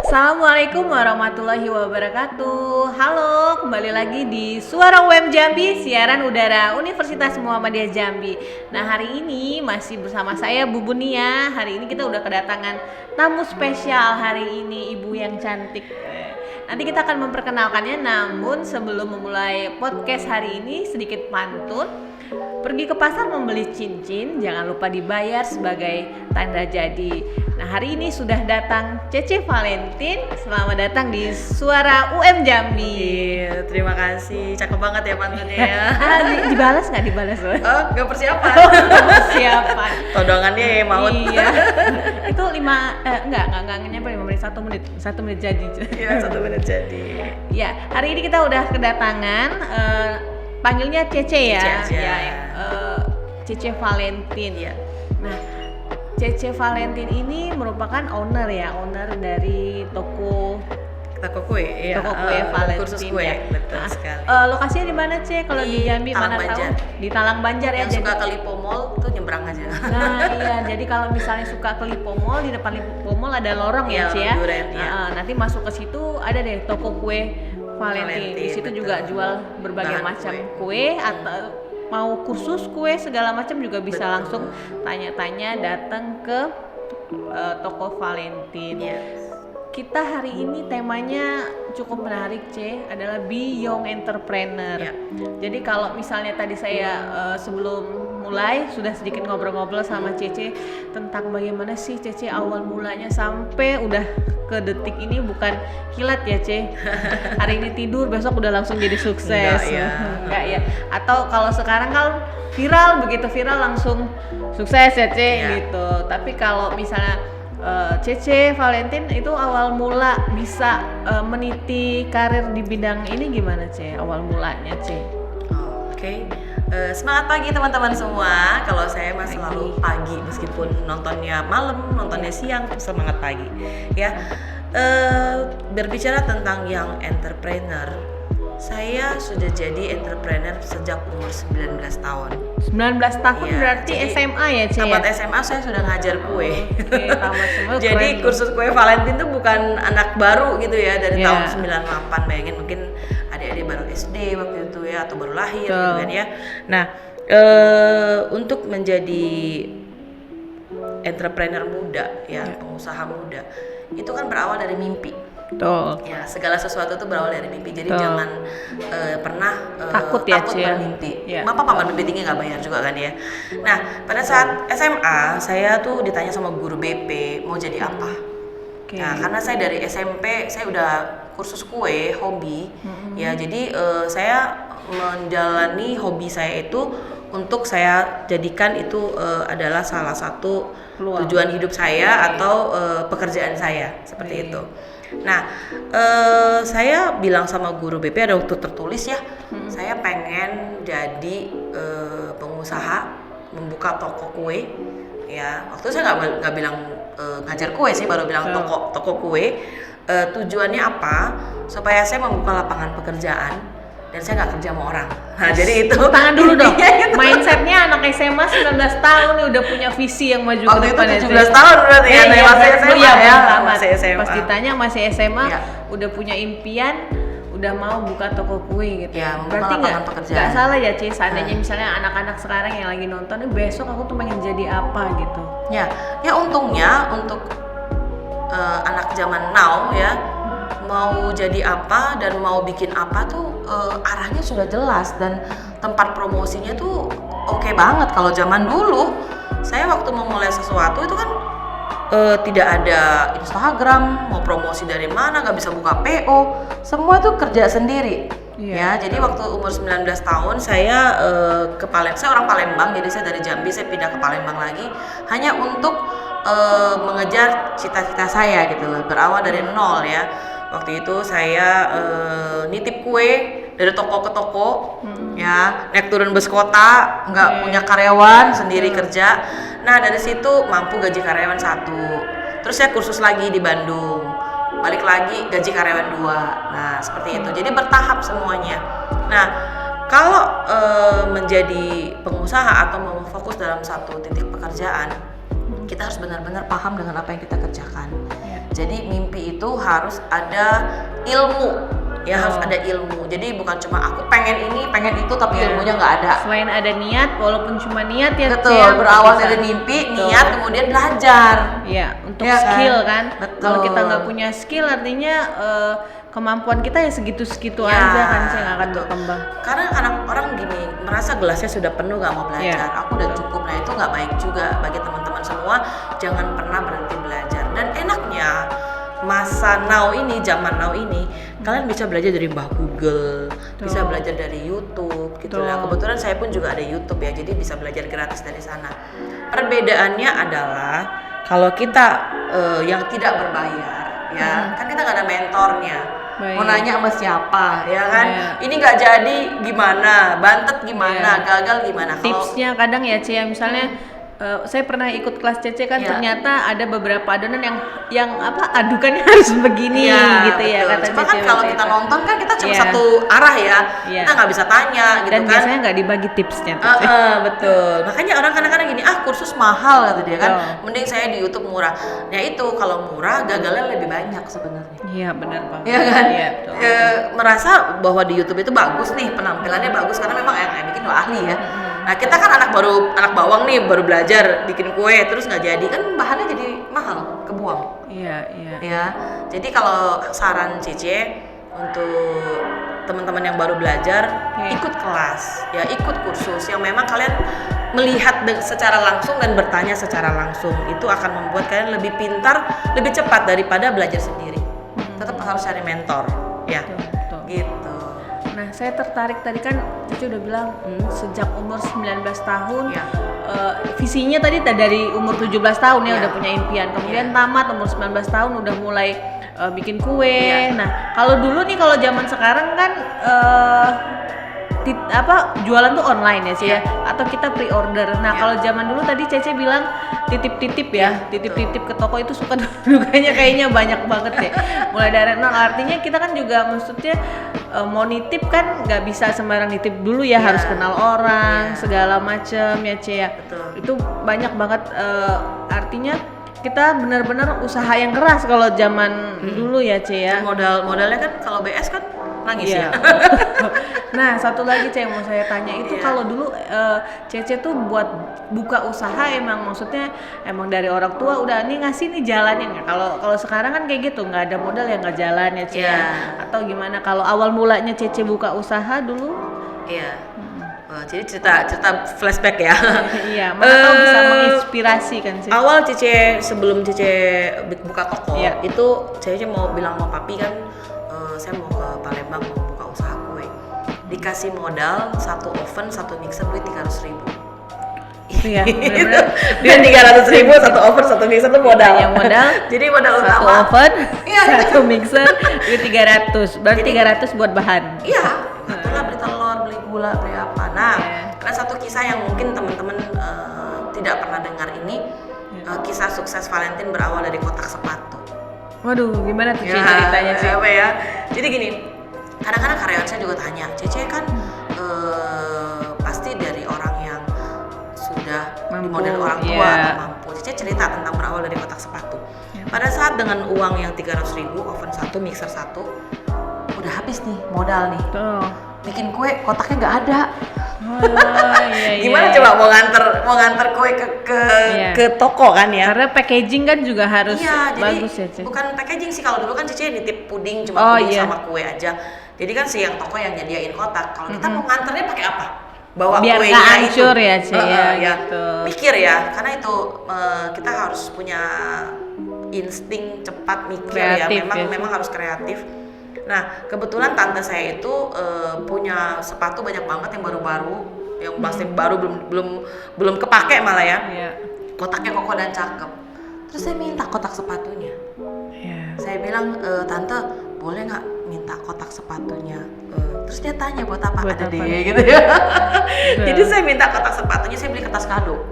Assalamualaikum warahmatullahi wabarakatuh. Halo, kembali lagi di Suara UM Jambi, siaran udara Universitas Muhammadiyah Jambi. Nah, hari ini masih bersama saya Bu Bunia. Hari ini kita udah kedatangan tamu spesial hari ini, ibu yang cantik. Nanti kita akan memperkenalkannya, namun sebelum memulai podcast hari ini sedikit pantun. Pergi ke pasar membeli cincin, jangan lupa dibayar sebagai tanda jadi. Nah, hari ini sudah datang Cece Valentin. Selamat datang di Suara UM Jambi. Iya, terima kasih. Cakep banget ya pantunnya ya. Dibalas nggak dibalas? Oh, nggak persiapan. Persiapan. Todongannya ya maut. Iya. Itu enggak nyampe 5 menit, 1 menit jadi. Iya, 1 menit jadi. Ya, hari ini kita udah kedatangan panggilnya Cece ya. Cece aja. Ya, Cece Valentin. Iya. Nah, Cece Valentin ini merupakan owner dari toko kue ya. Toko kue Valentin. Kursus kue, ya. betul sekali. Lokasinya di mana, Ce? Kalau di Jambi Talang mana Banjar. tahu? Di Talang Banjar ya. Yang suka ke Lipo Mall tuh nyebrang aja. Nah, iya. Jadi kalau misalnya suka ke Lipo Mall, di depan Lipo Mall ada lorong ya, Ce ya. Duren, ya. Nanti masuk ke situ ada deh toko kue Valentin. Di situ betul. juga jual berbagai Bahan macam kue atau mau kursus kue segala macam juga bisa Betul. langsung tanya-tanya datang ke toko Valentin. Yes. Kita hari ini temanya cukup menarik, C, adalah Be Young Entrepreneur. Ya. Jadi kalau misalnya tadi saya sebelum mulai sudah sedikit ngobrol-ngobrol sama Cece tentang bagaimana sih Cece awal mulanya sampai udah ke detik ini, bukan kilat ya, C. Hari ini tidur, besok udah langsung jadi sukses. Enggak ya. Atau kalau sekarang kan viral, begitu viral langsung sukses ya, C, gitu. Tapi kalau misalnya Cece Valentin itu awal mula bisa meniti karir di bidang ini gimana, C? Awal mulanya, C? Oke. Semangat pagi teman-teman semua. Kalau saya mah selalu pagi, meskipun nontonnya malam, nontonnya siang, semangat pagi. Ya. Berbicara tentang young entrepreneur, saya sudah jadi entrepreneur sejak umur 19 tahun. 19 tahun Ya, berarti jadi SMA ya, C? Tamat SMA saya sudah ngajar kue. Oke, tamat SMA. Jadi keren. kursus kue Valentin tuh bukan anak baru gitu ya, dari Ya. tahun 98. Bayangin mungkin adik-adik baru SD waktu itu ya, atau baru lahir gitu kan ya. Nah, untuk menjadi entrepreneur muda ya, pengusaha muda, itu kan berawal dari mimpi. Betul. Ya, segala sesuatu itu berawal dari mimpi. Jadi Betul. jangan pernah Takut ya, Cia. bermimpi. Ya. Apa bermimpi tinggi nggak bayar juga kan ya. Nah, pada saat SMA saya tuh ditanya sama guru BP mau jadi apa. Oke. Nah, karena saya dari SMP saya udah kursus kue, hobi. Ya, jadi saya menjalani hobi saya itu untuk saya jadikan itu adalah salah satu Peluang. tujuan hidup saya atau pekerjaan saya seperti itu. Nah, saya bilang sama guru BP, ada waktu tertulis ya, saya pengen jadi pengusaha, membuka toko kue. Ya, waktu itu saya nggak bilang ngajar kue sih, baru bilang toko kue. Tujuannya apa? Supaya saya membuka lapangan pekerjaan dan saya nggak kerja sama orang. Nah, jadi itu. Tangan dulu dong. Gitu. Mindsetnya anak SMA 19 tahun nih udah punya visi yang maju ke Waktu itu depan. 17 tahun berarti ya, masih SMA ya. Masih SMA. Pas ditanya masih SMA, Ya. udah punya impian, udah mau buka toko kue gitu. Ya, membuka Berarti lapangan pekerjaan. nggak salah ya, Ci, seandainya misalnya anak-anak sekarang yang lagi nonton, besok aku tuh pengen jadi apa gitu. Ya untungnya untuk anak zaman now ya, mau jadi apa dan mau bikin apa tuh arahnya sudah jelas dan tempat promosinya tuh oke banget. Kalau zaman dulu saya waktu memulai sesuatu itu kan tidak ada Instagram, mau promosi dari mana, nggak bisa buka PO, semua tuh kerja sendiri. Ya, jadi waktu umur 19 tahun saya ke Palembang, saya orang Palembang, jadi saya dari Jambi saya pindah ke Palembang lagi hanya untuk mengejar cita-cita saya gitu loh, berawal dari nol ya. Waktu itu saya nitip kue dari toko ke toko, ya, naik turun bus kota, nggak punya karyawan, sendiri kerja. Nah, dari situ mampu gaji karyawan 1. Terus saya kursus lagi di Bandung, balik lagi gaji karyawan 2. Nah, seperti itu. Jadi bertahap semuanya. Nah, kalau menjadi pengusaha atau mau fokus dalam satu titik pekerjaan, kita harus benar-benar paham dengan apa yang kita kerjakan. Jadi mimpi itu harus ada ilmu, ya harus ada ilmu. Jadi bukan cuma aku pengen ini, pengen itu, tapi ilmunya nggak ada. Selain ada niat, walaupun cuma niat ya. Betul, berawal dari mimpi, niat, kemudian belajar. Iya, untuk Ya kan? skill kan. Betul. Kalau kita nggak punya skill, artinya kemampuan kita ya segitu-segitu Ya, aja kan, saya nggak akan betul. berkembang. Karena anak orang gini merasa gelasnya sudah penuh, nggak mau belajar. Aku udah cukup. Nah itu nggak baik juga bagi teman-teman semua. Jangan pernah berhenti belajar. Dan enaknya masa now ini, zaman now ini, kalian bisa belajar dari Mbah Google, bisa belajar dari YouTube gitu lah. Kebetulan saya pun juga ada YouTube ya, jadi bisa belajar gratis dari sana. Perbedaannya adalah kalau kita yang tidak berbayar, ya kan kita nggak ada mentornya. Mau nanya sama siapa, ya kan? Ini nggak jadi gimana, bantet gimana, gagal gimana? Tipsnya kadang ya Cia, misalnya saya pernah ikut kelas Cece kan, ternyata ada beberapa adonan yang apa adukannya harus begini gitu ya kata Cuma Cece. kan kalau kita nonton kan kita cuma satu arah ya, kita nggak bisa tanya gitu. Dan kan. biasanya nggak dibagi tipsnya. Betul. Makanya orang kadang-kadang gini, kursus mahal kata dia kan. Mending saya di YouTube murah. Nah itu kalau murah gagalnya lebih banyak sebenarnya. Iya benar Pak. Iya kan? Iya, merasa bahwa di YouTube itu bagus nih, penampilannya bagus karena memang yang bikin lo ahli ya. Nah kita kan anak bawang nih, baru belajar bikin kue terus nggak jadi, kan bahannya jadi mahal, kebuang. Iya. Ya, jadi kalau saran Cece untuk teman-teman yang baru belajar, ikut kelas, ya ikut kursus yang memang kalian melihat secara langsung dan bertanya secara langsung, itu akan membuat kalian lebih pintar, lebih cepat daripada belajar sendiri. Tetap harus cari mentor, ya. Betul. Gitu. Nah, saya tertarik tadi kan Cici udah bilang sejak umur 19 tahun visinya tadi dari umur 17 tahun ya udah punya impian. Kemudian tamat umur 19 tahun udah mulai bikin kue. Nah, kalau dulu nih kalau zaman sekarang kan jualan tuh online ya sih ya, atau kita pre-order. Nah, kalau zaman dulu tadi Cece bilang titip-titip ya, titip-titip ke toko itu suka dukanya kayaknya banyak banget ya. Mulai dari nol, artinya kita kan juga maksudnya mau nitip kan nggak bisa sembarang nitip dulu ya, harus kenal orang segala macem ya Ce ya. Itu banyak banget artinya kita benar-benar usaha yang keras kalau zaman dulu ya Ce ya. Modalnya kan kalau BS kan nangis ya. Nah, satu lagi yang mau saya tanya itu kalau dulu Cece tuh buat buka usaha maksudnya emang dari orang tua udah nih ngasih nih jalannya nggak? Kalau sekarang kan kayak gitu, nggak ada modal ya nggak jalan ya Cece. Atau gimana kalau awal mulanya Cece buka usaha dulu? Iya. Jadi cerita flashback ya. Iya, mana tahu bisa menginspirasi kan sih. Awal sebelum Cece buka toko itu Cece mau bilang sama papi kan, saya mau ke Palembang mau buka usaha kue. Dikasih modal 1 oven, 1 mixer, duit 300.000. Iya, benar-benar. Dia 300.000, 1 oven, 1 mixer itu modal. Yang modal. Jadi modal 1 utama. oven, 1 mixer, duit 300. Berarti 300 buat bahan. Iya. Itulah beli telur, beli gula, beli apa. Nah, karena satu kisah yang mungkin teman-teman tidak pernah dengar ini, kisah sukses Valentine berawal dari kotak sepatu. Waduh, gimana tuh ceritanya sih? Apa ya? Jadi gini, kadang-kadang karyawan saya juga tanya, Cece kan pasti dari orang yang sudah di model orang tua mampu. Cece cerita tentang berawal dari kotak sepatu. Pada saat dengan uang yang 300.000, oven 1, mixer 1, udah habis nih modal nih. Bikin kue kotaknya nggak ada. Gimana coba mau nganter kue ke toko kan ya? Karena packaging kan juga harus bagus jadi ya Cece. bukan packaging sih, kalau dulu kan Cece nitip puding cuma puding sama kue aja. Jadi kan si yang toko yang nyediain kotak. Kalau kita mau nganternya pakai apa? Bawa biar kuenya nggak hancur ya Ce gitu. Mikir ya, karena itu kita harus punya insting cepat mikir kreatif, memang harus kreatif. Nah, kebetulan tante saya itu punya sepatu banyak banget yang baru-baru, yang masih baru belum kepake malah ya. Kotaknya kokoh dan cakep. Terus saya minta kotak sepatunya. Saya bilang, tante boleh nggak minta kotak sepatunya? Terus dia tanya buat apa? Ada deh gitu ya. Jadi saya minta kotak sepatunya, saya beli kertas kado.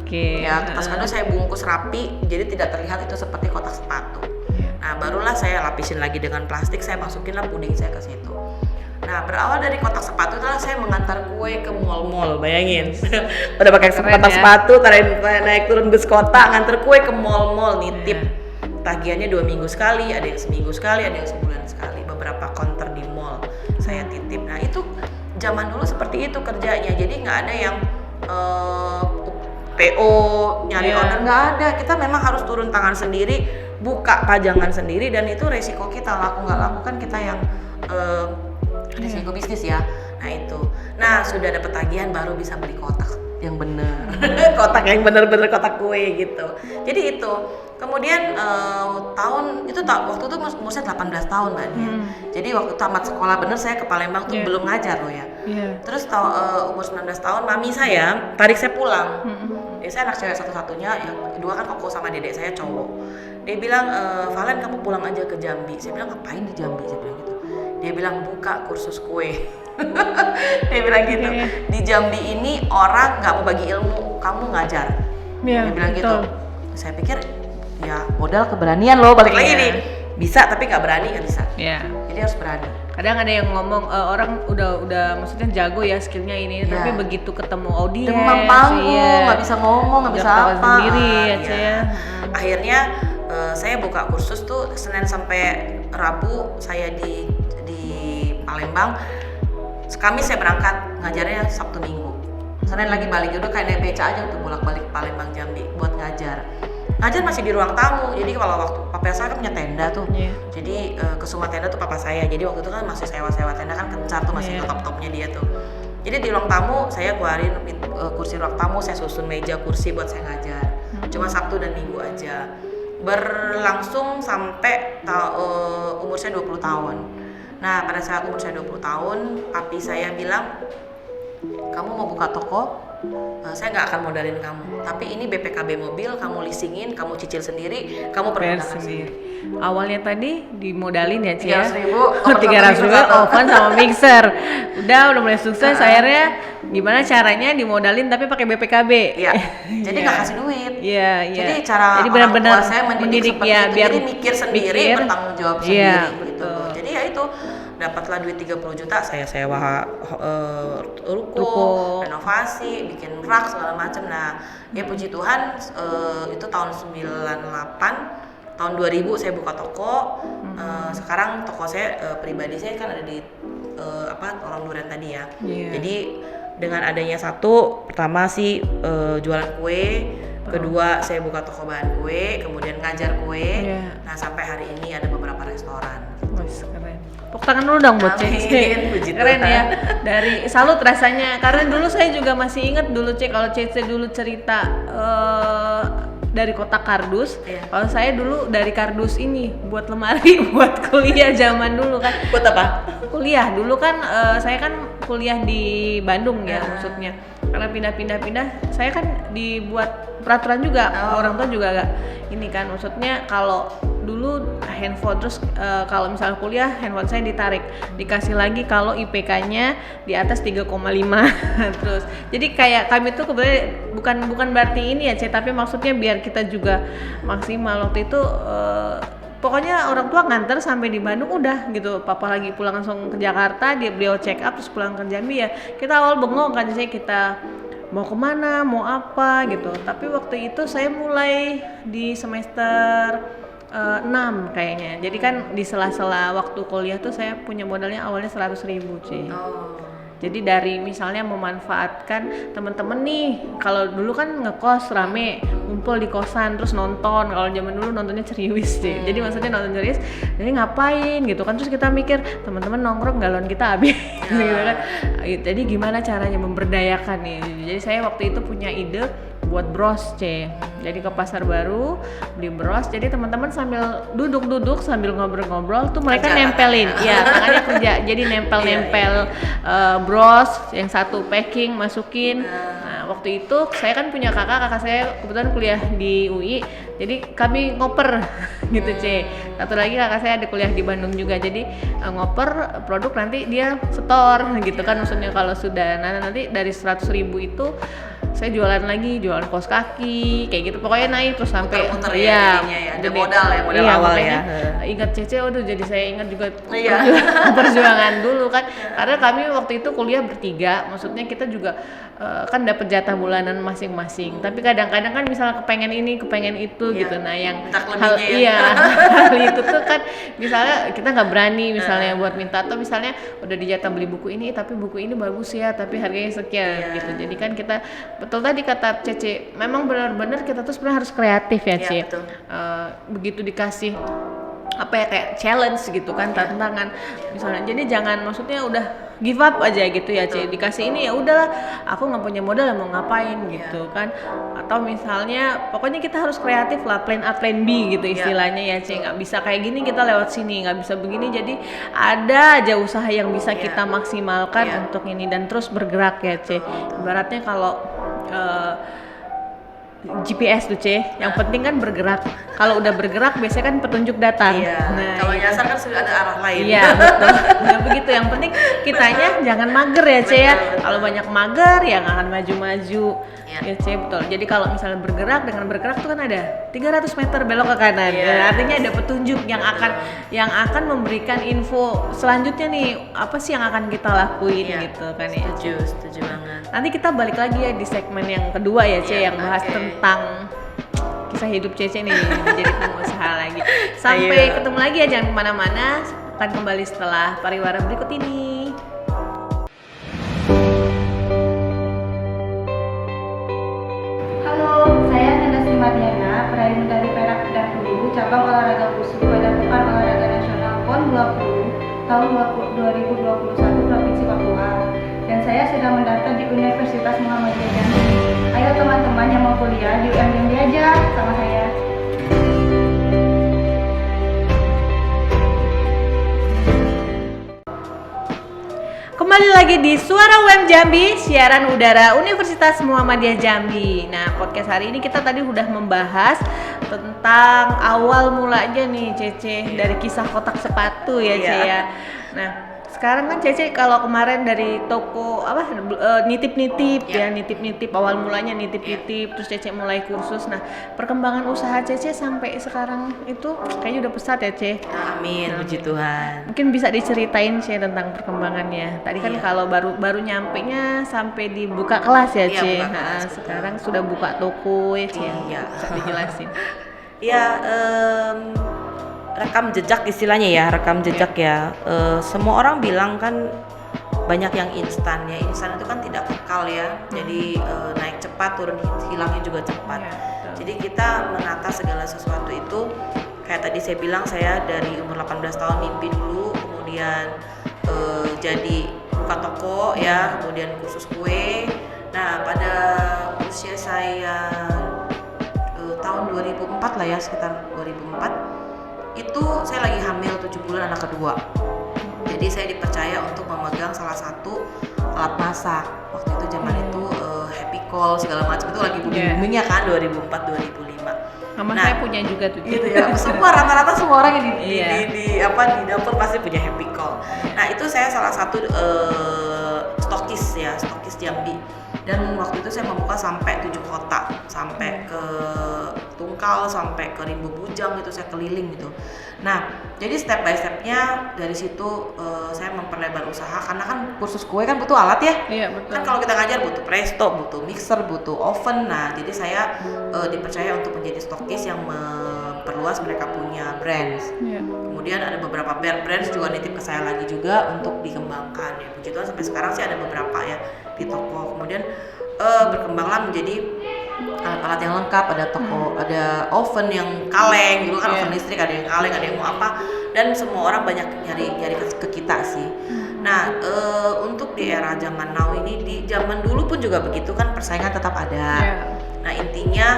Ya, kertas kado saya bungkus rapi, jadi tidak terlihat itu seperti kotak sepatu. Nah, barulah saya lapisin lagi dengan plastik, saya masukinlah puding saya ke situ. Nah, berawal dari kotak sepatu itulah saya mengantar kue ke mall-mall, bayangin. Udah pakai kotak sepatu, naik turun bus kota, ngantar kue ke mall-mall, nitip. tagihannya 2 minggu sekali, ada yang seminggu sekali, ada yang sebulan sekali. Beberapa counter di mall saya titip. Nah itu zaman dulu seperti itu kerjanya. Jadi nggak ada yang PO nyari order, nggak ada. Kita memang harus turun tangan sendiri, buka pajangan sendiri, dan itu resiko kita. Laku nggak laku kan kita yang resiko bisnis ya. Nah itu. Nah sudah dapat tagihan baru bisa beli kotak yang bener. Kotak yang bener-bener kotak kue gitu. Jadi itu. Kemudian waktu itu umur saya 18 tahun Mbak Nia. Jadi waktu tamat sekolah bener saya ke Palembang tuh belum ngajar loh ya. Terus umur 19 tahun mami saya tarik saya pulang. Saya anak cewek satu-satunya, yang kedua kan koko sama dedek saya cowok. Dia bilang, Valen kamu pulang aja ke Jambi. Saya bilang ngapain di Jambi? Saya bilang gitu. Dia bilang buka kursus kue. Dia bilang gitu. Di Jambi ini orang nggak mau bagi ilmu, kamu ngajar. Dia bilang gitu. Saya pikir ya modal keberanian loh, balik lagi nih. Bisa tapi nggak berani nggak bisa. Jadi harus berani. Kadang ada yang ngomong orang udah maksudnya jago ya skillnya ini, tapi begitu ketemu audiens demam panggung, nggak bisa ngomong, nggak bisa apa sendiri ya. Akhirnya saya buka kursus tuh Senin sampai Rabu saya di Palembang. Kamis saya berangkat, ngajarnya Sabtu Minggu. Senin lagi balik, udah kayak naik beca aja untuk bolak-balik Palembang Jambi buat ngajar. Ngajar masih di ruang tamu, jadi kalau waktu papa saya kan punya tenda tuh, jadi kesuma tenda tuh papa saya, jadi waktu itu kan masih sewa tenda kan kencar tuh, masih top-topnya dia tuh. Jadi di ruang tamu saya keluarin kursi ruang tamu, saya susun meja kursi buat saya ngajar. Cuma Sabtu dan Minggu aja. Berlangsung sampai umur saya 20 tahun. Nah pada saat umur saya 20 tahun, papi saya bilang, kamu mau buka toko? Saya nggak akan modalin kamu, tapi ini BPKB mobil, kamu leasingin, kamu cicil sendiri, kamu pergunakan sendiri. Awalnya tadi dimodalin ya Ci ya? 300.000 oven sama mixer. Udah mulai sukses, akhirnya gimana caranya dimodalin tapi pakai BPKB? Iya. Jadi nggak kasih duit. Iya. Jadi cara orang tua saya mendidik seperti itu, biar jadi mikir sendiri, bertanggung jawab sendiri gitu. Jadi ya itu, dapatlah duit 30 juta, saya sewa ruko, renovasi, bikin rak segala macam. Nah, ya puji Tuhan itu tahun 98, tahun 2000 saya buka toko. Sekarang toko saya pribadi saya kan ada di Orang Duren tadi ya. Jadi dengan adanya pertama sih jualan kue, kedua saya buka toko bahan kue, kemudian ngajar kue. Nah sampai hari ini ada beberapa restoran. Keren. Tepuk tangan dulu dong buat Cece. Keren ya. Dari salut rasanya. Karena dulu saya juga masih ingat dulu kalau Cece dulu cerita dari kotak kardus. Kalau saya dulu dari kardus ini buat lemari buat kuliah zaman dulu kan. Buat apa? Kuliah dulu kan saya kan kuliah di Bandung ya maksudnya. Karena pindah-pindah, saya kan dibuat peraturan juga. Orang tua juga agak ini kan, maksudnya kalau dulu handphone terus kalau misalnya kuliah handphone saya dikasih lagi kalau IPK-nya di atas 3,5 terus. Jadi kayak kami tuh kebetulan bukan berarti ini ya tapi maksudnya biar kita juga maksimal. Waktu itu pokoknya orang tua nganter sampai di Bandung udah gitu, papa lagi pulang langsung ke Jakarta, beliau check up terus pulang ke Jambi ya. Kita awal bengong kan sih, kita mau kemana, mau apa gitu. Tapi waktu itu saya mulai di semester 6 kayaknya. Jadi kan di sela-sela waktu kuliah tuh saya punya modalnya awalnya 100.000 Ci. Jadi dari misalnya memanfaatkan teman-teman nih, kalau dulu kan ngekos rame, ngumpul di kosan terus nonton. Kalau zaman dulu nontonnya serius sih. Jadi maksudnya nonton serius, jadi ngapain gitu kan? Terus kita mikir teman-teman nongkrong galon kita habis, gitu kan. Jadi gimana caranya memberdayakan nih? Jadi saya waktu itu punya ide buat bros jadi ke pasar baru beli bros, jadi teman-teman sambil duduk sambil ngobrol-ngobrol tuh mereka nempelin ya tangannya kerja, jadi nempel bros yang satu packing masukin. Nah waktu itu saya kan punya kakak saya kebetulan kuliah di UI, jadi kami ngoper gitu satu lagi kakak saya ada kuliah di Bandung juga, jadi ngoper produk nanti dia setor gitu kan, maksudnya kalau sudah nanti dari 100.000 itu saya jualan lagi, jualan kaos kaki kayak gitu, pokoknya naik terus sampai muter-muter ya jadinya ya. Ada modal awal ya. Ingat Cece, waduh jadi saya ingat juga Iya. perjuangan dulu kan, karena kami waktu itu kuliah bertiga, maksudnya kita juga kan dapat jatah bulanan masing-masing, tapi kadang-kadang kan misalnya kepengen ini kepengen itu gitu, nah yang hal hal itu tuh kan misalnya kita nggak berani misalnya buat minta, atau misalnya udah dijatah beli buku ini tapi buku ini bagus ya tapi harganya sekian gitu. Jadi kan kita betul tadi kata Cece, memang benar-benar kita tuh sebenarnya harus kreatif ya Cece. Begitu dikasih apa ya kayak challenge gitu kan, tantangan misalnya, jadi jangan maksudnya udah give up aja gitu ya Cece, dikasih ini ya udahlah aku nggak punya modal mau ngapain gitu kan, atau misalnya pokoknya kita harus kreatif lah, plan A plan B gitu istilahnya ya Cece, nggak bisa kayak gini kita lewat sini, nggak bisa begini, jadi ada aja usaha yang bisa kita maksimalkan untuk ini dan terus bergerak ya Cece. Ibaratnya kalau GPS tuh yang penting kan bergerak. Kalau udah bergerak biasanya kan petunjuk datang. Nah, kalau nyasar kan sudah ada arah lain. Iya betul. Nah begitu, yang penting kitanya jangan mager ya ya. Kalau banyak mager ya nggak akan maju-maju. Ya betul. Jadi kalau misalnya bergerak, dengan bergerak tuh kan ada 300 meter belok ke kanan. Ya, artinya ada petunjuk yang akan memberikan info selanjutnya nih, apa sih yang akan kita lakuin gitu kan ya. Setuju banget. Nanti kita balik lagi ya di segmen yang kedua ya yang bahas tentang kisah hidup Cece nih menjadi pengusaha lagi. Sampai ketemu lagi ya, jangan kemana-mana, akan kembali setelah pariwara berikut ini. Halo, saya Nanda Sri Mardiana, peraih medali perak dan perunggu cabang olahraga wushu pada Pekan Olahraga Nasional PON 20 tahun 2021 Provinsi Papua. Dan saya sedang mendaftar di Universitas Muhammadiyah Jambi. Ayo teman-teman yang mau kuliah di UM Jambi aja sama saya. Kembali lagi di Suara UM Jambi, siaran udara Universitas Muhammadiyah Jambi. Nah, podcast hari ini kita tadi udah membahas tentang awal mulanya nih Cece dari kisah kotak sepatu ya Cece ya. Nah, sekarang kan Cece kalau kemarin dari toko nitip-nitip nitip-nitip, awal mulanya nitip-nitip, terus Cece mulai kursus. Nah, perkembangan usaha Cece sampai sekarang itu kayaknya udah pesat ya Cece. Amin, puji Tuhan. Mungkin bisa diceritain Cece tentang perkembangannya. Tadi kan kalau baru nyampenya sampai dibuka kelas ya Cece. Sekarang sudah buka toko ya Cece. Bisa dijelasin. Rekam jejak istilahnya ya, semua orang bilang kan banyak yang instan ya, instan itu kan tidak kekal ya, jadi naik cepat, turun hilangnya juga cepat. Jadi kita menata segala sesuatu itu kayak tadi saya bilang, saya dari umur 18 tahun mimpi dulu, kemudian jadi buka toko ya, kemudian kursus kue. Nah pada usia saya tahun 2004 lah ya, sekitar 2004 itu saya lagi hamil 7 bulan anak kedua. Jadi saya dipercaya untuk memegang salah satu alat masak. Waktu itu zaman itu Happy Call segala macam itu lagi booming-boomingnya kan 2004-2005. Saya punya juga tuh. Gitu ya. Semua rata-rata semua orang yang di dapur pasti punya Happy Call. Nah, itu saya salah satu stokis Jambi. Dan waktu itu saya membuka sampai 7 kota, sampai ke Tungkal, sampai ke Rimbu Bujang gitu, saya keliling gitu. Nah, jadi step by stepnya dari situ saya memperlebar usaha, karena kan kursus kue kan butuh alat ya. Iya, betul. Kan kalau kita ngajar butuh presto, butuh mixer, butuh oven. Nah, jadi saya dipercaya untuk menjadi stokis yang memperluas mereka punya brands. Kemudian ada beberapa brands juga nitip ke saya lagi juga untuk dikembangkan ya. Puji Tuhan sampai sekarang sih ada beberapa ya di toko. Kemudian berkembanglah menjadi alat-alat yang lengkap, ada toko, ada oven yang kaleng dulu kan, oven listrik, ada yang kaleng, ada yang mau apa, dan semua orang banyak nyari ke kita sih. Nah, untuk di era zaman now ini, di zaman dulu pun juga begitu kan, persaingan tetap ada. Nah, intinya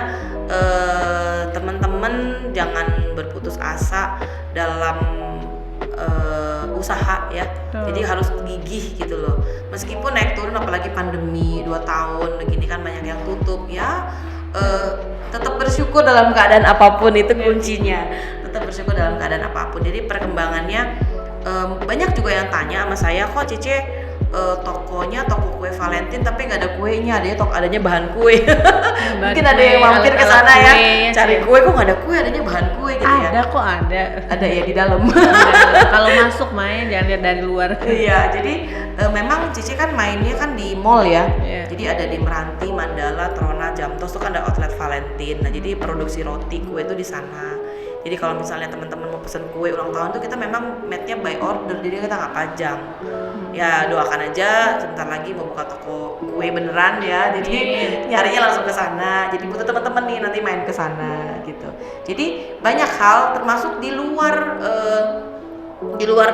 teman-teman jangan berputus asa dalam usaha ya. Jadi harus gigih gitu loh. Meskipun naik turun, apalagi pandemi 2 tahun begini kan banyak yang tutup ya, tetap bersyukur dalam keadaan apapun, itu kuncinya. Tetap bersyukur dalam keadaan apapun. Jadi perkembangannya banyak juga yang tanya sama saya, kok Cece tokonya toko kue Valentine tapi nggak ada kuenya, adanya bahan kue. Mungkin ada yang mampir ke sana ya, cari kue kok nggak ada kue, adanya bahan kue gitu ya. Ada kok ada Ya di dalam. Kalau masuk main jangan lihat dari luar. Iya, jadi memang Cici kan mainnya kan di mall ya. Iya. Jadi ada di Meranti, Mandala, Trona, Jamtos tuh kan ada outlet Valentine. Nah, jadi produksi roti kue itu di sana. Jadi kalau misalnya teman-teman mau pesen kue ulang tahun tuh kita memang made-nya by order, jadi kita nggak pajang. Ya doakan aja sebentar lagi mau buka toko kue beneran ya. Jadi nyarinya langsung ke sana. Jadi butuh teman-teman nih nanti main ke sana gitu. Jadi banyak hal termasuk di luar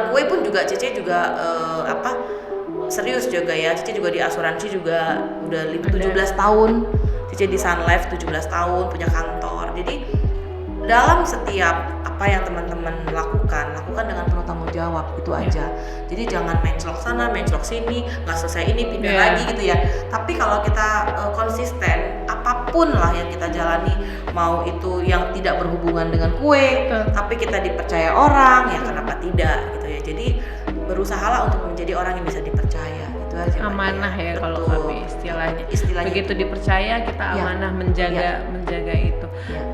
kue pun juga Cece juga serius juga ya. Cece juga di asuransi juga udah 17 tahun. Cece di Sun Life 17 tahun punya kantor. Jadi dalam setiap apa yang teman-teman lakukan dengan penuh tanggung jawab, itu aja. Jadi jangan menclok sana, menclok sini, nggak selesai ini pindah lagi gitu ya. Tapi kalau kita konsisten, apapun lah yang kita jalani, mau itu yang tidak berhubungan dengan kue, tapi kita dipercaya orang, ya kenapa tidak gitu ya. Jadi berusahalah untuk menjadi orang yang bisa dipercaya. Itu aja. Amanah ya kalau kami istilahnya. Begitu gitu. dipercaya kita amanah menjaga itu.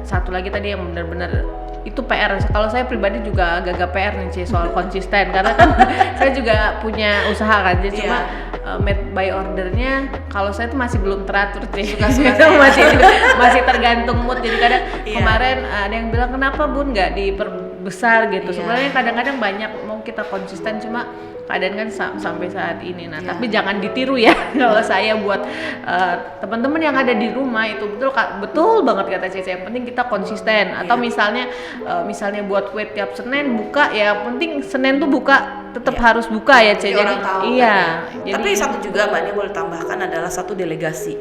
Satu lagi tadi yang benar-benar itu PR. Kalau saya pribadi juga agak PR nih Ci, soal konsisten karena kan saya juga punya usaha kan, jadi cuma made by ordernya kalau saya tuh masih belum teratur Ci. masih tergantung mood. Jadi kadang kemarin ada yang bilang kenapa Bun nggak diperbesar gitu. Sebenarnya kadang-kadang banyak mau kita konsisten, cuma keadaan kan sampai saat ini. Nah, tapi jangan ditiru ya. Kalau saya buat teman-teman yang ada di rumah itu betul banget kata Cece. Yang penting kita konsisten. Atau misalnya buat kue tiap Senin buka, ya penting Senin tuh buka tetap harus buka ya Cece. Jadi orang tahu. Jadi, tapi satu juga Mbak Nia boleh tambahkan adalah satu delegasi.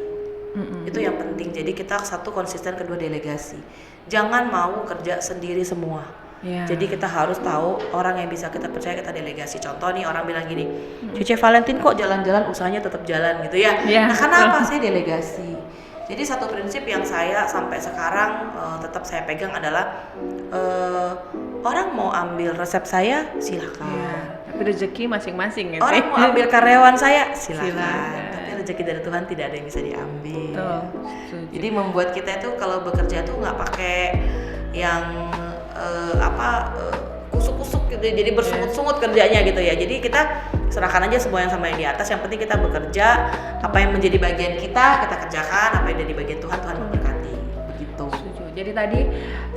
Itu yang penting. Jadi kita satu konsisten, kedua delegasi. Jangan mau kerja sendiri semua. Jadi kita harus tahu orang yang bisa kita percaya, kita delegasi. Contoh nih, orang bilang gini, Cice Valentine kok jalan-jalan usahanya tetap jalan gitu ya. Nah kenapa saya delegasi? Jadi satu prinsip yang saya sampai sekarang tetap saya pegang adalah orang mau ambil resep saya silakan. Tapi rezeki masing-masing ya. Orang mau ambil karyawan saya silakan. Tapi rezeki dari Tuhan tidak ada yang bisa diambil. Jadi membuat kita itu kalau bekerja tuh nggak pakai yang kusuk-kusuk gitu, jadi bersungut-sungut kerjanya gitu ya. Jadi kita serahkan aja semua yang sama yang di atas. Yang penting kita bekerja, apa yang menjadi bagian kita kerjakan, apa yang jadi bagian Tuhan memberkati begitu. Jadi tadi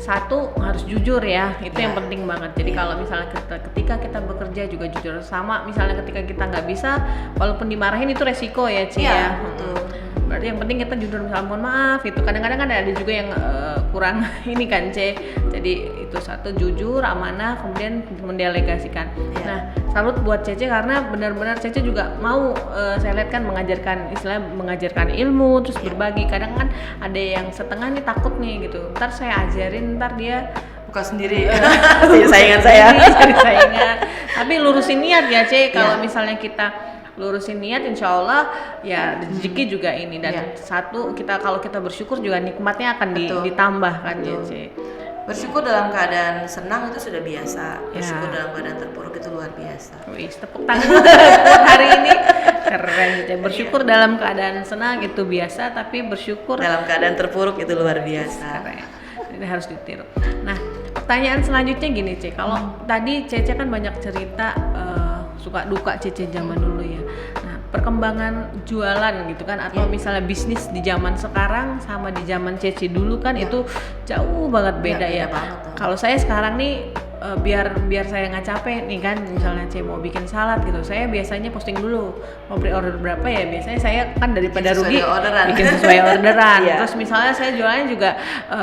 satu harus jujur ya, itu yang penting banget. Jadi kalau misalnya ketika kita bekerja juga jujur, sama misalnya ketika kita nggak bisa, walaupun dimarahin itu resiko ya Ci ya. Betul. Berarti yang penting kita jujur, misalnya mohon maaf itu. Kadang-kadang kan ada juga yang kurang ini kan C. Jadi itu satu, jujur, amanah, kemudian mendelegasikan. Nah, salut buat Cece karena benar-benar Cece juga mau saya lihat kan mengajarkan ilmu, terus berbagi. Kadang kan ada yang setengah nih takut nih gitu. Ntar saya ajarin, ntar dia buka sendiri. Jadi saingan saya. Jadi saingan. Tapi lurusin niat ya C. Kalau misalnya kita lurusin niat, insya Allah ya rezeki juga ini. Dan satu, kalau kita bersyukur juga nikmatnya akan ditambah kan ya C. Bersyukur dalam keadaan senang itu sudah biasa. Bersyukur dalam keadaan terpuruk itu luar biasa. Wih, tepuk tangan buat hari ini. Keren gitu. Bersyukur dalam keadaan senang itu biasa, tapi bersyukur dalam keadaan terpuruk itu luar biasa. Keren. Ini harus ditiru. Nah, pertanyaan selanjutnya gini C. Kalau tadi Cece kan banyak cerita suka duka Cece zaman dulu ya. Nah, perkembangan jualan gitu kan, atau misalnya bisnis di zaman sekarang sama di zaman Cece dulu kan itu jauh banget beda ya. Kalau saya sekarang nih biar saya nggak capek nih kan, misalnya saya mau bikin salad gitu, saya biasanya posting dulu mau pre-order berapa ya. Biasanya saya kan daripada rugi bikin sesuai orderan. Terus misalnya saya jualannya juga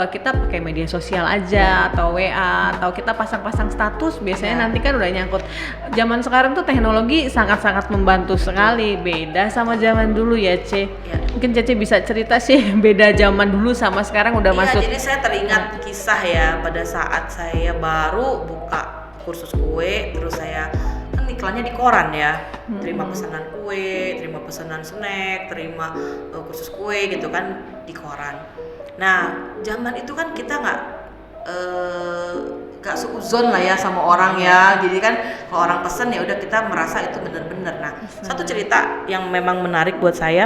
kita pakai media sosial aja atau WA, atau kita pasang-pasang status. Biasanya nanti kan udah nyangkut. Zaman sekarang tuh teknologi sangat-sangat membantu sekali, beda sama zaman dulu ya C. Mungkin Cece bisa cerita sih beda zaman dulu sama sekarang udah masuk. Jadi saya teringat kisah ya, pada saat saya baru buka kursus kue, terus saya kan iklannya di koran ya, terima pesanan kue, terima pesanan snack, terima kursus kue gitu kan di koran. Nah zaman itu kan kita nggak gak seuzon lah ya sama orang ya. Jadi kan kalau orang pesen ya udah kita merasa itu bener-bener. Nah, satu cerita yang memang menarik buat saya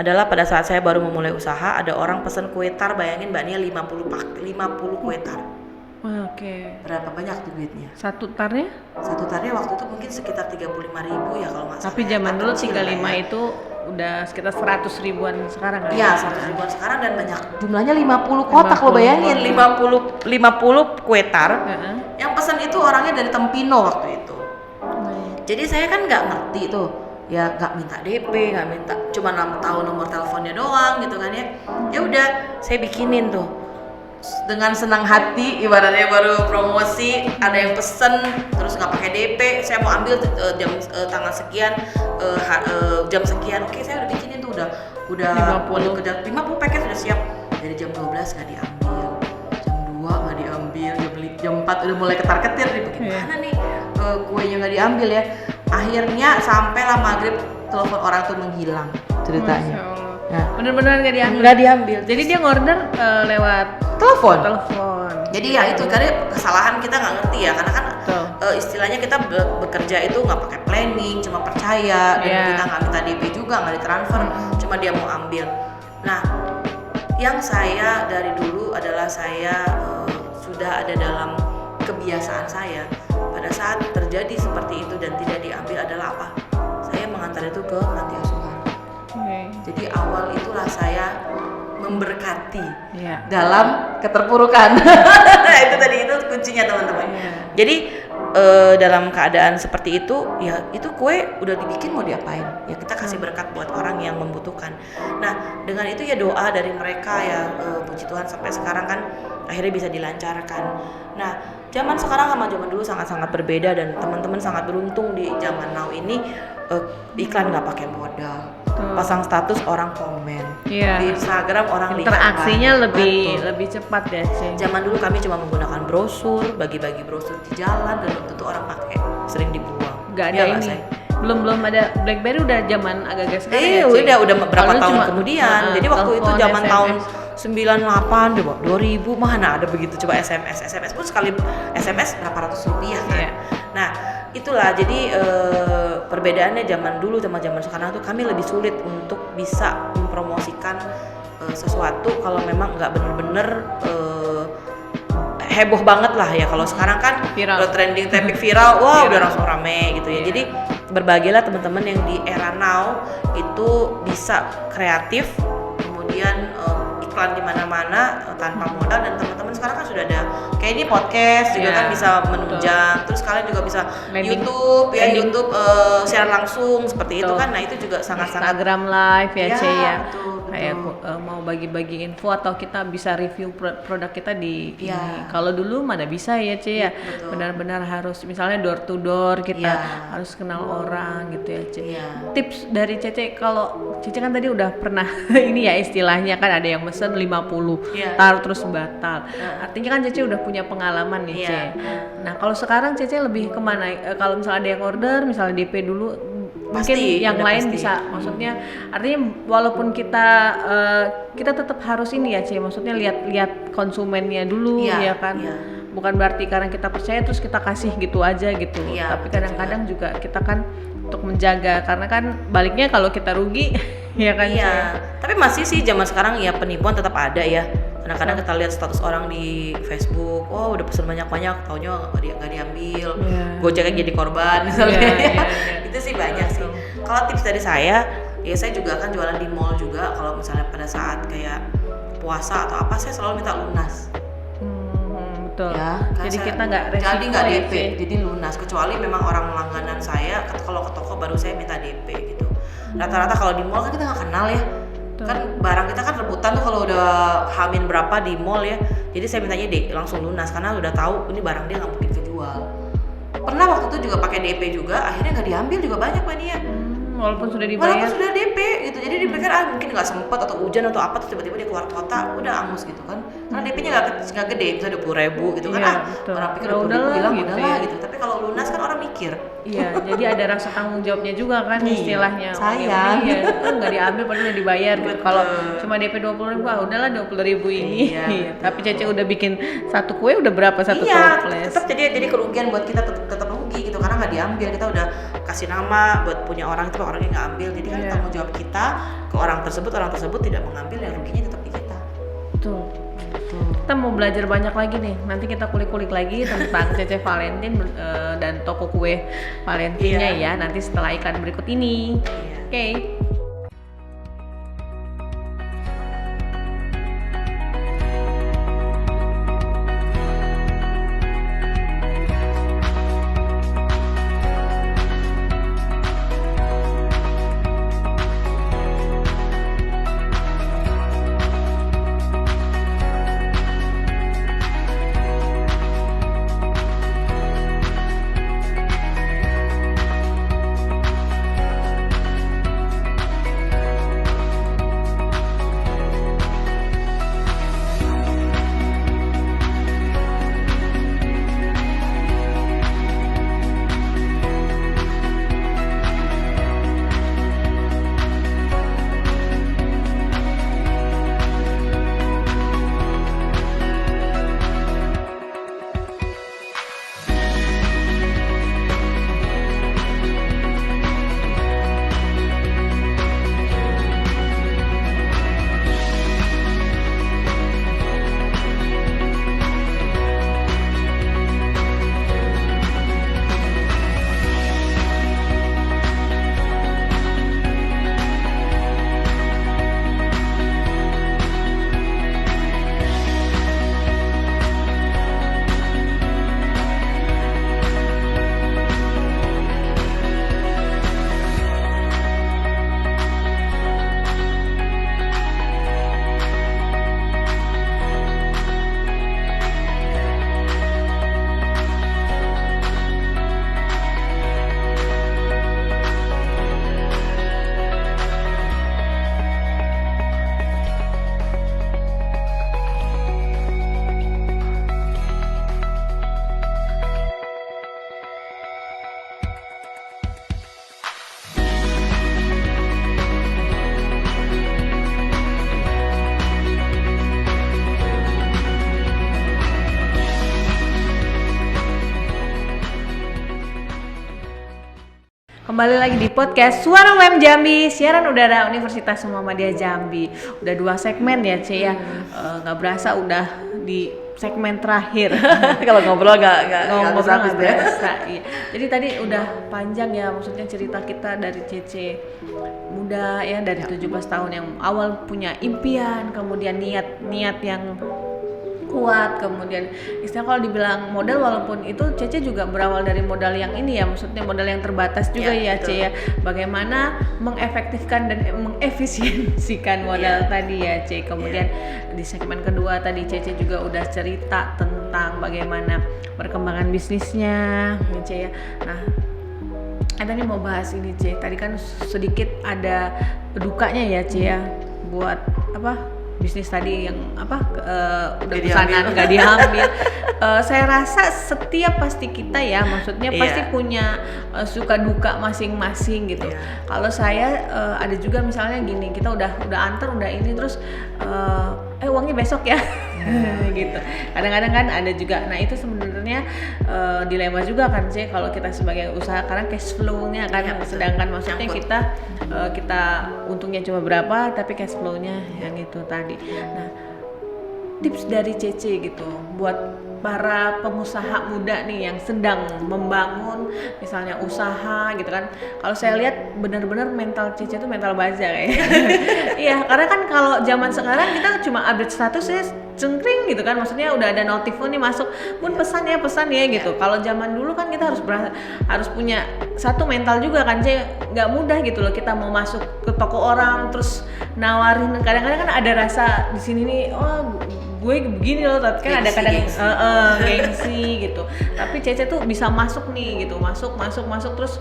adalah pada saat saya baru memulai usaha, ada orang pesen kue tar, bayangin Mbak Nia 50 kue tar. Oke. Berapa banyak tuh duitnya? Satu tarnya? Satu tarnya waktu itu mungkin sekitar 35.000 ya kalau nggak salah. Tapi zaman ya. dulu Kecil 35 lah ya. itu udah sekitar 100 ribuan sekarang kan? Iya, 100 ribuan sekarang dan banyak. Jumlahnya 50 kotak lo bayangin, 50 kue tar. Yang pesan itu orangnya dari Tempino waktu itu. Jadi saya kan nggak ngerti tuh, ya nggak minta DP, nggak minta, cuma tahu nomor teleponnya doang gitu kan ya. Ya udah, saya bikinin tuh dengan senang hati, ibaratnya baru promosi, ada yang pesen terus nggak pakai DP, saya mau ambil tanggal sekian, jam sekian, oke saya udah bikinin tuh udah 50 paket sudah siap. Dari jam 12 nggak diambil, jam 2 nggak diambil, jam 4 udah mulai ketar-ketir nih, bagaimana nih kuenya nggak diambil ya. Akhirnya sampailah maghrib telepon orang tuh menghilang ceritanya. Nah, bener-bener nggak diambil. Jadi dia ngorder lewat telepon. Jadi ya itu karena kesalahan kita nggak ngerti ya, karena kan istilahnya kita bekerja itu nggak pakai planning, cuma percaya dan kita nggak minta DP juga, nggak ditransfer, cuma dia mau ambil. Nah, yang saya dari dulu adalah saya sudah ada dalam kebiasaan saya pada saat terjadi seperti itu dan tidak diambil adalah apa? Saya mengantar itu ke panti asuhan. Jadi awal itulah saya memberkati dalam keterpurukan. Itu tadi itu kuncinya teman-teman. Jadi dalam keadaan seperti itu ya itu kue udah dibikin mau diapain ya kita kasih berkat buat orang yang membutuhkan. Nah dengan itu ya doa dari mereka ya puji Tuhan sampai sekarang kan akhirnya bisa dilancarkan. Nah zaman sekarang sama zaman dulu sangat-sangat berbeda dan teman-teman sangat beruntung di zaman now ini iklan nggak pakai modal. Pasang status orang komen di Instagram orang lihat interaksinya lebih cepat ya sih. Zaman dulu kami cuma menggunakan brosur, bagi-bagi brosur di jalan dan belum tentu orang pakai, sering dibuang. Nggak ada ini. Belum ada BlackBerry udah zaman agak-agak sekarang ya. Udah beberapa tahun kemudian. Jadi waktu itu zaman SMS. Tahun 98 2000 mana ada begitu, coba SMS pun sekali SMS berapa ratus rupiah kan. Nah itulah jadi perbedaannya zaman dulu sama zaman sekarang tuh kami lebih sulit untuk bisa mempromosikan sesuatu kalau memang nggak bener-bener heboh banget lah ya. Kalau sekarang kan udah trending topik viral, udah langsung rame gitu ya. Jadi berbahagialah teman-teman yang di era now itu bisa kreatif, kemudian iklan di mana-mana tanpa modal, dan teman-teman sekarang kan sudah ada kayak ini podcast juga kan bisa menunjang, terus kalian juga bisa YouTube siaran langsung seperti itu kan. Nah itu juga sangat-sangat Instagram live ya C ya. Betul. Kayak mau bagi-bagi info atau kita bisa review produk kita di ini. Kalau dulu mana bisa ya C ya. Benar-benar harus misalnya door to door kita harus kenal orang gitu ya C. Tips dari Cece, kalau Cece kan tadi udah pernah ini ya istilahnya kan ada yang mesen 50 tar terus batal. Artinya kan Cece udah punya pengalaman nih C. Nah kalau sekarang Cece lebih kemana? Kalau misalnya ada yang order misalnya DP dulu, mungkin yang lain bisa, maksudnya artinya walaupun kita tetap harus ini ya C, maksudnya lihat konsumennya dulu ya kan. Bukan berarti karena kita percaya terus kita kasih gitu aja gitu. Tapi kadang-kadang juga kita kan untuk menjaga, karena kan baliknya kalau kita rugi ya kan. Tapi masih sih zaman sekarang ya penipuan tetap ada ya. Kadang-kadang kita lihat status orang di Facebook, udah pesen banyak-banyak, taunya nggak diambil, Gojeknya jadi korban misalnya. Itu sih banyak sih. Kalau tips dari saya, ya saya juga akan jualan di mall juga. Kalau misalnya pada saat kayak puasa atau apa, saya selalu minta lunas. Betul. Ya, jadi kita nggak resiko. Jadi nggak DP, jadi lunas. Kecuali memang orang langganan saya, kalau ke toko baru saya minta DP gitu. Rata-rata kalau di mall kan kita nggak kenal ya. Kan barang kita kan rebutan tuh kalau udah hamin berapa di mall ya. Jadi saya mintanya langsung lunas karena udah tahu ini barang dia nggak mungkin kejual. Pernah waktu itu juga pakai DP juga, akhirnya nggak diambil juga banyak Mbak Nia. Walaupun sudah dibayar. Walaupun sudah DP gitu, jadi dipikir mungkin nggak sempat atau hujan atau apa, terus tiba-tiba dia keluar kota, udah angus gitu kan, karena DP-nya nggak gede, misalnya 20.000 gitu kan, Iya, betul. orang pikir Udah 20.000 bilang gitu udahlah ya. gitu, tapi kalau lunas kan orang mikir, Iya, jadi ada rasa tanggung jawabnya juga kan Iya, istilahnya. sayang. Iya, nggak diambil padahal udah dibayar gitu. Betul. Kalau cuma DP 20.000, udahlah 20.000 ini. Iya, Iya, betul. tapi Cece udah bikin satu kue udah berapa satu iya, toples? tetap jadi kerugian buat kita, tetap rugi gitu, karena nggak diambil, kita udah kasih nama buat punya orang itu, orangnya nggak ambil, jadi kan Iya. tanggung jawab kita ke orang tersebut tidak mengambil, yang ruginya tetap di kita. Betul. Kita mau belajar banyak lagi nih. Nanti kita kulik-kulik lagi tentang Cece Valentine dan toko kue Valentinnya Iya. ya. Nanti setelah iklan berikut ini. Iya. Oke. Kembali lagi di podcast Suara UM Jambi, siaran udara Universitas Muhammadiyah Jambi. Udah 2 segmen ya, Ce ya. Nggak berasa udah di segmen terakhir. Kalau ngobrol nggak Ngobrol habis-habis nggak deh. berasa. Iya. Jadi tadi udah panjang ya, maksudnya cerita kita dari Cece muda ya, dari 17 tahun yang awal punya impian, kemudian niat yang kuat, kemudian istilah kalau dibilang modal, walaupun itu Cece juga berawal dari modal yang ini ya, maksudnya modal yang terbatas juga ya, betul. Ce ya. Bagaimana mengefektifkan dan mengefisiensikan modal tadi ya, Ce. Kemudian di segmen kedua tadi Cece juga udah cerita tentang bagaimana perkembangan bisnisnya, ya, Ce ya. Nah, kita nih mau bahas ini, Ce. Tadi kan sedikit ada dukanya ya, Ce ya, buat apa? Bisnis tadi yang apa udah pesanan nggak diambil. Saya rasa setiap pasti kita ya, maksudnya pasti punya suka duka masing-masing gitu. Kalau saya ada juga misalnya gini, kita udah antar udah ini terus uangnya besok ya. Gitu. Kadang-kadang kan ada juga. Nah, itu sebenarnya dilema juga kan sih kalau kita sebagai usaha, karena cash flow-nya kan sedangkan maksudnya kita untungnya cuma berapa tapi cash flow-nya yang itu tadi. Nah, tips dari Cece gitu buat para pengusaha muda nih yang sedang membangun misalnya usaha gitu kan. Kalau saya lihat benar-benar mental Cece itu mental baja kayaknya. Iya, karena kan kalau zaman sekarang kita cuma update status ya cengkring gitu kan, maksudnya udah ada notif nih masuk, pun pesan ya gitu. Kalau zaman dulu kan kita harus punya satu mental juga kan, nggak mudah gitu loh kita mau masuk ke toko orang terus nawarin. Kadang-kadang kan ada rasa di sini nih, oh gue begini loh, tapi kan ada kadang Gengsi. gengsi gitu. Tapi Cece tuh bisa masuk nih gitu, masuk terus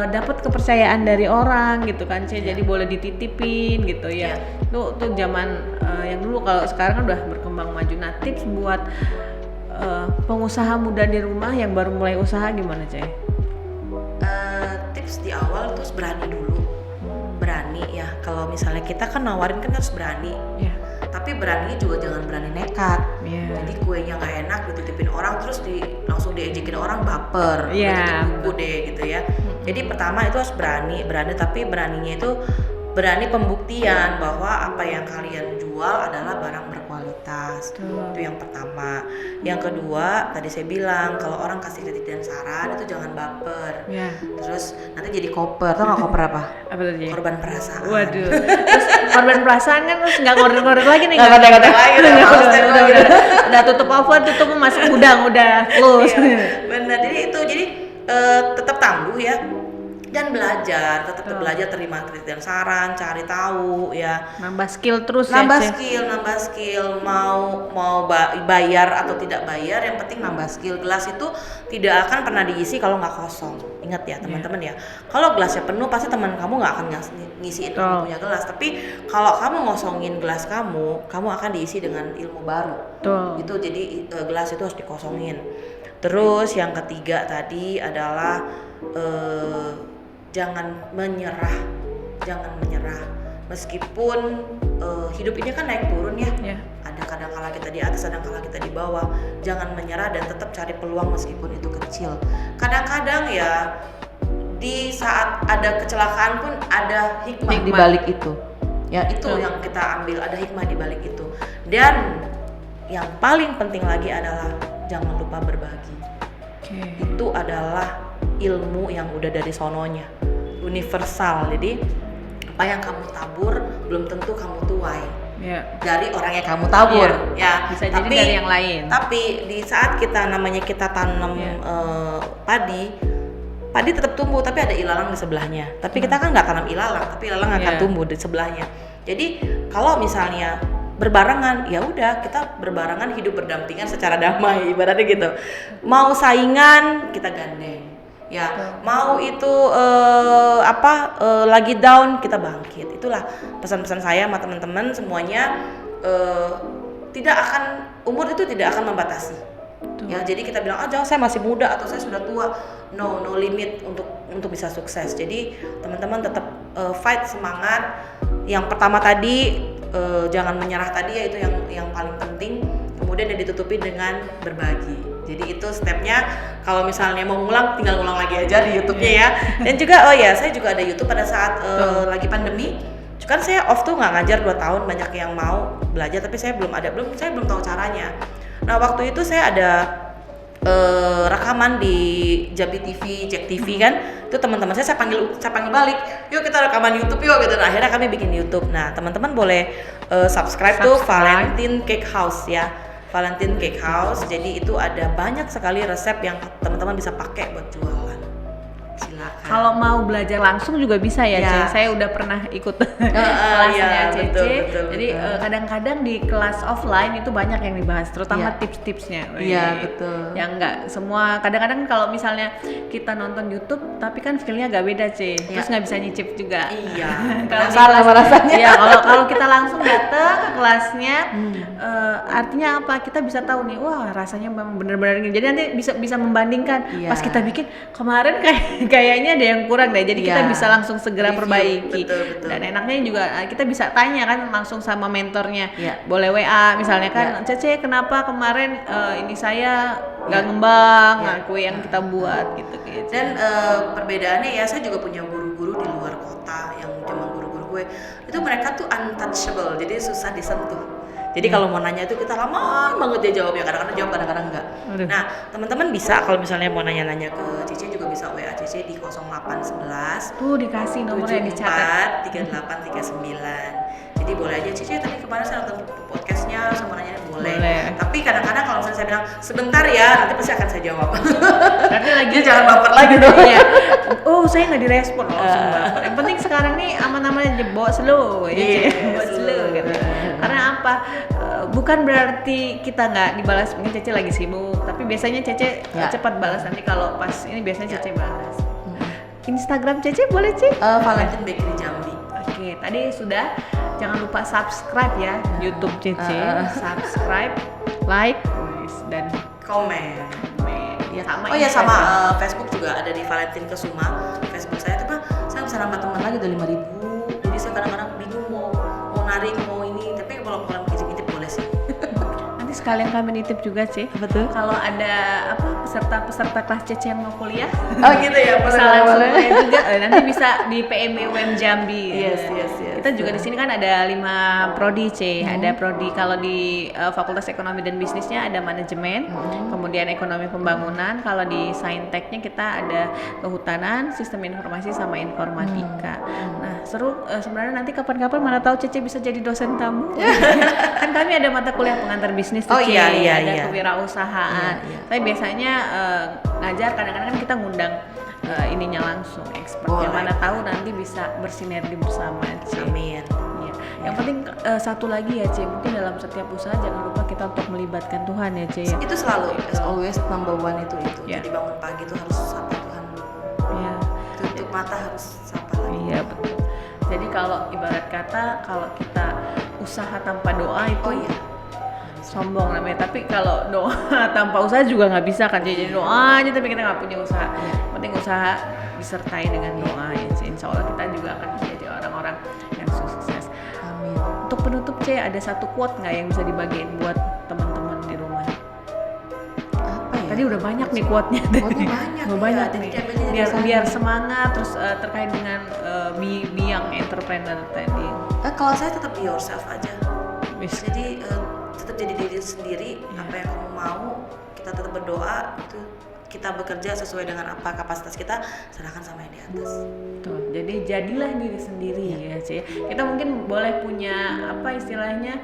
dapat kepercayaan dari orang gitu kan, Cece. Jadi boleh dititipin gitu ya. Tuh zaman yang dulu, kalau sekarang kan udah berkembang maju. Nah, tips buat pengusaha muda di rumah yang baru mulai usaha gimana, Cece? Tips di awal terus berani dulu. Berani ya, kalau misalnya kita kan nawarin kan harus berani. Tapi beraninya juga jangan berani nekat. Jadi kuenya nggak enak dititipin orang terus langsung diejekin orang, baper, tutup buku deh gitu ya. Jadi pertama itu harus berani, tapi beraninya itu berani pembuktian bahwa apa yang kalian jual adalah barang berkualitas. Itu yang pertama. Yang kedua, tadi saya bilang kalau orang kasih kritik dan saran itu jangan baper. Terus nanti jadi koper. Tau nggak koper apa? Apa tadi? Korban perasaan. Waduh. Terus korban perasaan kan terus nggak ngorek-ngorek lagi nih. Nggak kontek-kontek lagi. Udah tutup oven, tutup masuk gudang, udah close. Benar. Jadi tetap tangguh ya. Dan belajar, tetap belajar, terima kritik dan saran, cari tahu ya. Nambah skill terus nambah ya, skill, mau bayar atau tidak bayar, yang penting nambah skill. Gelas itu tidak akan pernah diisi kalau nggak kosong. Ingat ya teman-teman ya. Kalau gelasnya penuh pasti teman kamu nggak akan ngisiin kamu punya gelas. Tapi kalau kamu ngosongin gelas kamu akan diisi dengan ilmu baru. Itu jadi gelas itu harus dikosongin. Terus yang ketiga tadi adalah jangan menyerah meskipun hidup ini kan naik turun ya. Ada kadang-kala kita di atas, kadang-kala kita di bawah. Jangan menyerah dan tetap cari peluang meskipun itu kecil. Kadang-kadang ya di saat ada kecelakaan pun ada hikmah di balik itu. Ya itu yang kita ambil, ada hikmah di balik itu. Dan yang paling penting lagi adalah jangan lupa berbagi. Itu adalah ilmu yang udah dari sononya, universal. Jadi apa yang kamu tabur belum tentu kamu tuai dari orang yang kamu tabur ya, bisa jadi dari yang lain. Tapi di saat kita tanam padi tetap tumbuh, tapi ada ilalang di sebelahnya. Tapi kita kan nggak tanam ilalang, tapi ilalang akan tumbuh di sebelahnya. Jadi kalau misalnya berbarengan, ya udah kita berbarengan, hidup berdampingan secara damai, ibaratnya gitu. Mau saingan kita gandeng, ya. Mau itu lagi down kita bangkit. Itulah pesan-pesan saya sama teman-teman semuanya. Umur itu tidak akan membatasi. Ya, jadi kita bilang jangan, saya masih muda atau saya sudah tua. No limit untuk bisa sukses. Jadi teman-teman tetap fight, semangat. Yang pertama tadi jangan menyerah tadi ya, itu yang paling penting. Kemudian yang ditutupi dengan berbagi. Jadi itu stepnya. Kalau misalnya mau ngulang, tinggal ngulang lagi aja di YouTube-nya ya. Dan juga saya juga ada YouTube pada saat lagi pandemi. Kan saya off tuh nggak ngajar 2 tahun, banyak yang mau belajar tapi saya belum tahu caranya. Nah waktu itu saya ada rekaman di Jambi TV, Jack TV kan, itu teman-teman saya panggil balik, yuk kita rekaman YouTube yuk gitu. Nah, akhirnya kami bikin YouTube. Nah teman-teman boleh subscribe tuh Valentine Cake House ya, Valentine Cake House. Jadi itu ada banyak sekali resep yang teman-teman bisa pakai buat jualan. Silakan. Kalau mau belajar langsung juga bisa ya, Ce. Saya udah pernah ikut kelasnya Cece. Betul. Jadi kadang-kadang di kelas offline itu banyak yang dibahas, terutama tips-tipsnya. Iya, betul. Yang enggak semua, kadang-kadang kalau misalnya kita nonton YouTube tapi kan feel-nya agak beda, Ce. Terus nggak bisa nyicip juga. Iya. Kalau rasanya. Iya, kalau kita langsung datang ke kelasnya, artinya apa? Kita bisa tahu nih, wah rasanya memang benar-benar gini. Jadi nanti bisa membandingkan. Pas kita bikin kemarin kayaknya ada yang kurang deh, jadi kita bisa langsung segera perbaiki. Betul. Dan enaknya juga kita bisa tanya kan langsung sama mentornya. Boleh WA misalnya kan, Cece kenapa kemarin ini saya nggak ngembang kue yang kita buat gitu. Dan perbedaannya ya, saya juga punya guru-guru di luar kota yang cuma guru-guru gue itu, mereka tuh untouchable, jadi susah disentuh. Jadi kalau mau nanya itu kita lama banget dia jawabnya, kadang-kadang jawab, kadang-kadang enggak. Nah, teman-teman bisa kalau misalnya mau nanya-nanya ke Cici juga bisa WA Cici di 0811 tuh dikasih nomornya dicatat 3439. Jadi boleh aja, Cici tadi kemarin saya nonton podcastnya sama nanya, boleh. Tapi kadang-kadang kalau misalnya saya bilang sebentar ya, nanti pasti akan saya jawab. Nanti lagi jangan baper lagi dong. Iya. Oh, saya nggak direspon langsung baper. Yang penting sekarang nih aman-aman aja, bawa slow ya, bawa slow gitu. Karena apa? bukan berarti kita nggak dibalas, mungkin Cece lagi sibuk, tapi biasanya Cece Ya. cepat balas. Nanti kalau pas ini biasanya Ya. Cece balas. Instagram Cece boleh Cece? Valentine Bakery Jambi. Oke, tadi sudah. Jangan lupa subscribe ya YouTube Cece, subscribe, like, dan Komen. komen. Ya sama. Oh ya sama Instagram. Facebook juga ada di Valentine Kesuma. Facebook saya tuh saya bisa nambah teman lagi udah 5.000. Jadi saya kadang-kadang bingung mau narik mau ini, tapi kalau ngintip boleh sih. Nanti sekalian kami nitip juga Cece. Betul. Kalau ada peserta kelas Cece yang mau kuliah, Oh gitu ya, bisa langsung kuliah juga. Nanti bisa di PMB UM Jambi. Yes. Kita juga di sini kan ada 5 prodi C. Ada prodi kalau di Fakultas Ekonomi dan Bisnisnya ada manajemen, kemudian ekonomi pembangunan. Kalau di Sainteknya kita ada kehutanan, sistem informasi sama informatika. Nah, seru sebenarnya nanti kapan-kapan mana tahu Cece bisa jadi dosen tamu. Kan kami ada mata kuliah pengantar bisnis tuh, Oh, Ce. iya, Ada iya. kewirausahaan. Iya. Tapi biasanya ngajar kadang-kadang kan kita ngundang ininya langsung expertnya, Boleh. mana tahu nanti bisa bersinergi bersama, Ce. Amin. Iya. Yang penting satu lagi ya, Ce, mungkin dalam setiap usaha jangan lupa kita untuk melibatkan Tuhan ya, Ce. Itu selalu as always number one itu. Ya. Jadi bangun pagi itu harus sapa Tuhan dulu. Iya. Tutup mata harus sapa lagi. Iya, betul. Jadi kalau ibarat kata kalau kita usaha tanpa doa itu Oh iya. sombong namanya, tapi kalau doa tanpa usaha juga nggak bisa kan, jadi doa aja tapi kita nggak punya usaha. Yang penting usaha disertai dengan doa ya, Ce. Insya Allah kita juga akan menjadi orang-orang yang sukses. Amin. Untuk penutup, Ce, ada satu quote nggak yang bisa dibagiin buat teman-teman di rumah? Apa ya? Tadi udah banyak nih quote-nya. Quote-nya banyak, Udah iya. banyak Jadi nih. kayak belajar Biar dari biar sana. semangat, terus terkait dengan biang entrepreneur tadi. Kalau saya tetap be yourself aja. Wis. Jadi tetap jadi diri sendiri. Apa yang kamu mau, kita tetap berdoa. Itu kita bekerja sesuai dengan apa kapasitas kita, serahkan sama yang di atas. Tuh, jadi jadilah diri sendiri ya, Ce. Kita mungkin boleh punya apa istilahnya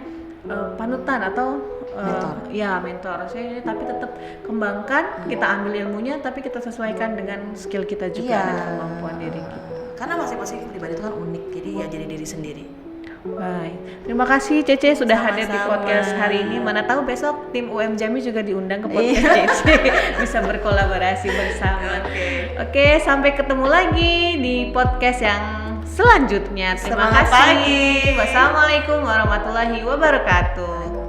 panutan atau Mentor. Ya mentor. Tapi tetap kembangkan, kita ambil ilmunya, tapi kita sesuaikan dengan skill kita juga dan kemampuan diri kita. Karena masing-masing pribadi itu kan unik. Jadi ya jadi diri sendiri. Baik, terima kasih Cece sudah hadir di Sama-sama. podcast hari ini. Mana tahu besok tim UM Jambi juga diundang ke podcast Cece, bisa berkolaborasi bersama. Oke, sampai ketemu lagi di podcast yang selanjutnya. Terima Semangat kasih. pagi. Wassalamualaikum warahmatullahi wabarakatuh.